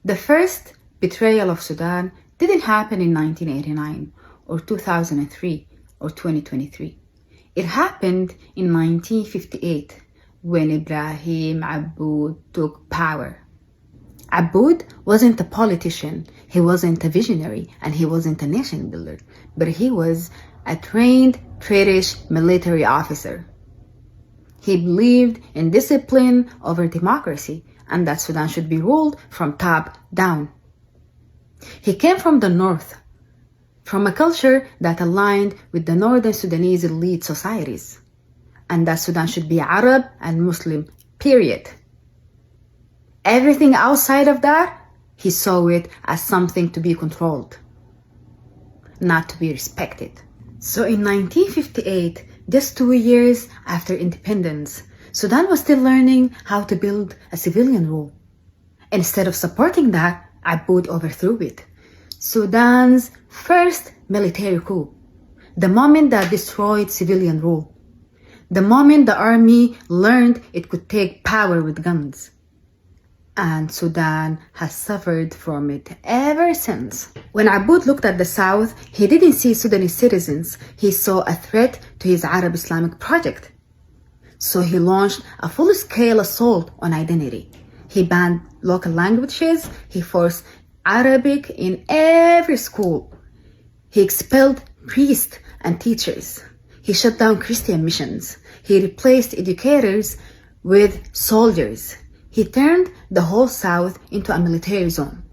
The first betrayal of Sudan didn't happen in 1989 or 2003 or 2023. It happened in 1958 when Ibrahim Aboud took power. Aboud wasn't a politician, he wasn't a visionary, and he wasn't a nation builder, but he was a trained British military officer. He believed in discipline over democracy and that Sudan should be ruled from top down. He came from the north, from a culture that aligned with the northern Sudanese elite societies, and that Sudan should be Arab and Muslim, period. Everything outside of that, he saw it as something to be controlled, not to be respected. So in 1958, just 2 years after independence, Sudan was still learning how to build a civilian rule. Instead of supporting that, Aboud overthrew it. Sudan's first military coup. The moment that destroyed civilian rule. The moment the army learned it could take power with guns. And Sudan has suffered from it ever since. When Aboud looked at the south, he didn't see Sudanese citizens. He saw a threat to his Arab Islamic project. So he launched a full-scale assault on identity. He banned local languages. He forced Arabic in every school. He expelled priests and teachers. He shut down Christian missions. He replaced educators with soldiers. He turned the whole South into a military zone.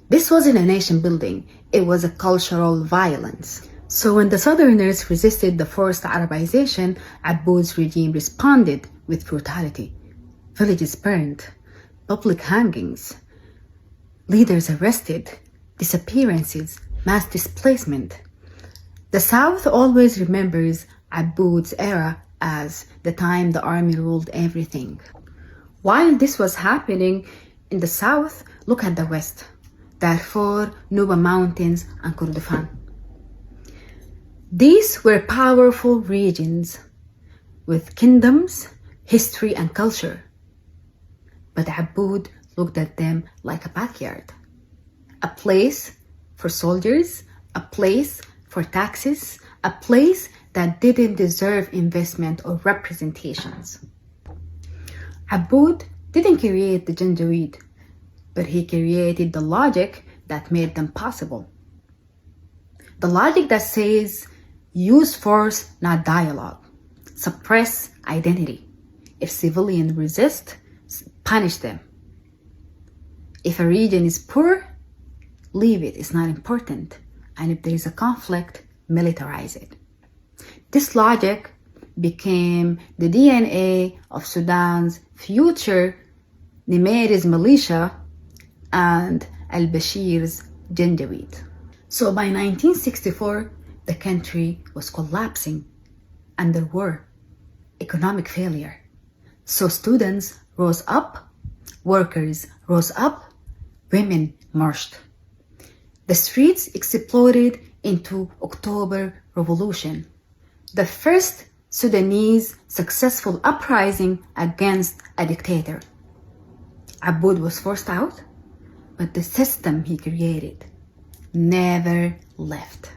This wasn't a nation building, it was a cultural violence. So when the Southerners resisted the forced Arabization, Aboud's regime responded with brutality. Villages burned, public hangings, leaders arrested, disappearances, mass displacement. The South always remembers Aboud's era as the time the army ruled everything. While this was happening in the south, look at the west. Darfur, Nuba Mountains, and Kordofan. These were powerful regions with kingdoms, history, and culture. But Aboud looked at them like a backyard. A place for soldiers, a place for taxes, a place that didn't deserve investment or representations. Aboud didn't create the Janjaweed, but he created the logic that made them possible. The logic that says, use force, not dialogue. Suppress identity. If civilians resist, punish them. If a region is poor, leave it, it's not important. And if there is a conflict, militarize it. This logic became the DNA of Sudan's future Nimeri's militia and al-Bashir's Janjaweed. So by 1964, the country was collapsing under war, economic failure. So students rose up, workers rose up, women marched. The streets exploded into October Revolution, the first Sudanese successful uprising against a dictator. Aboud was forced out, but the system he created never left.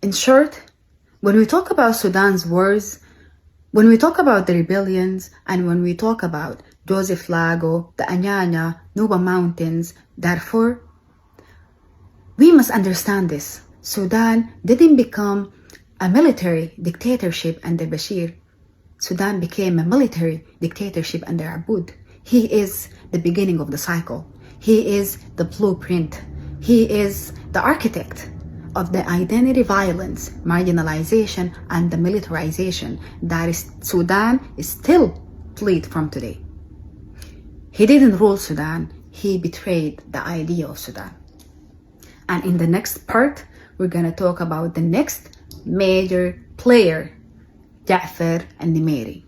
In short, when we talk about Sudan's wars, when we talk about the rebellions, and when we talk about Joseph Lago, the Anyanya, Nuba Mountains, Darfur, we must understand this. Sudan didn't become a military dictatorship under Bashir. Sudan became a military dictatorship under Aboud. He is the beginning of the cycle. He is the blueprint. He is the architect of the identity violence, marginalization, and the militarization that Sudan is still plead from today. He didn't rule Sudan. He betrayed the idea of Sudan. And in the next part, we're going to talk about the next major player, Ja'far al-Nimeri.